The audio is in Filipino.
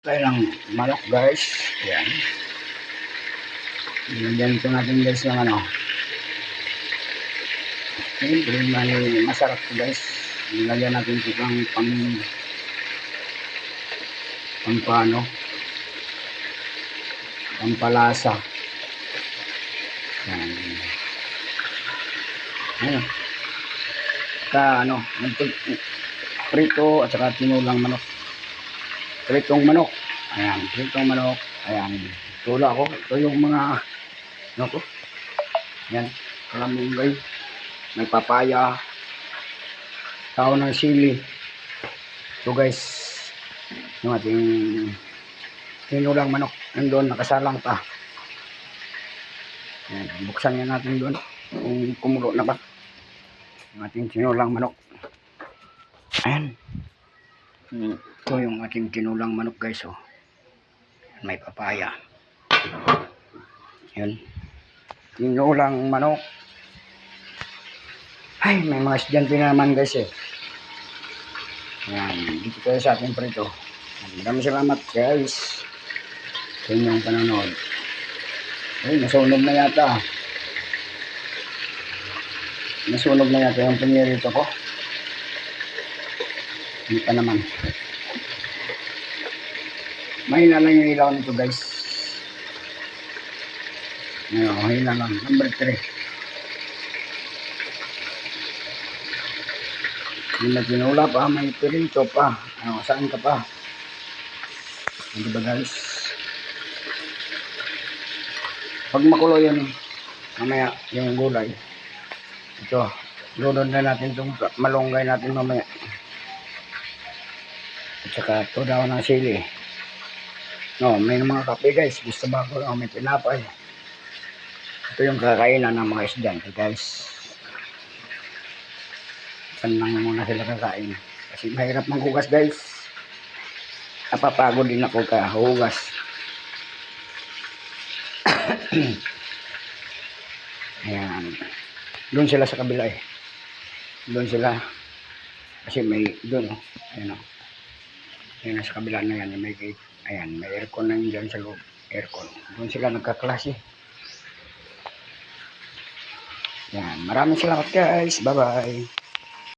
Tayo ng manok guys. Yan. Nilagyan ito natin guys ng ano. Siyempre may masarap ito guys. Nilagyan natin ito ng pampano. Pampalasa. Yan. Ayan. Ano, prito at saka tinulang manok. Pritong manok. Ayan, pritong manok. Ayan, tula ko. Ito yung mga ano ko. Ayan, kalamunggay. May papaya. Tao ng sili. So guys, yung ating tinulang manok. Nandun, nakasalang pa. Ayan, buksan nga natin doon. Kung kumulo na ba. Yung ating tinulang manok. Ayan. Ito yung ating tinulang manok guys. Oh. May papaya. Yun. Tinulang manok. Ay, may mga estudyante na naman guys eh. Ayan. Dito tayo sa ating prito. Maraming salamat guys sa inyong panonood. Ay, nasunog na yata. Nasunog na yata yung pinirito ko. Hindi pa naman. Mahina lang yung ilaw nito guys. Ngayon, mahina lang. Number 3. Hindi na tinula pa. May pirito pa. Ano, saan ka pa? Hindi ba guys? Pag makulo yun, mamaya yung gulay. Ito, lunod na natin itong malunggay natin mamaya. At saka ito daw ng sili. No, may mga kape guys. Gusto ba ko? May pinapay. Ito yung kakainan ng mga estudyante guys. Saan lang muna sila kakain. Kasi mahirap maghugas guys. Napapagod din ako kahugas. Ayan. Doon sila sa kabila eh. Doon sila. Kasi may doon oh. Ayan oh. Ayan sa kabila na yan. May gate. Ayan. May aircon na yun dyan sa loob. Aircon. Doon sila nagkaklase. Ayan. Maraming salamat guys. Bye bye.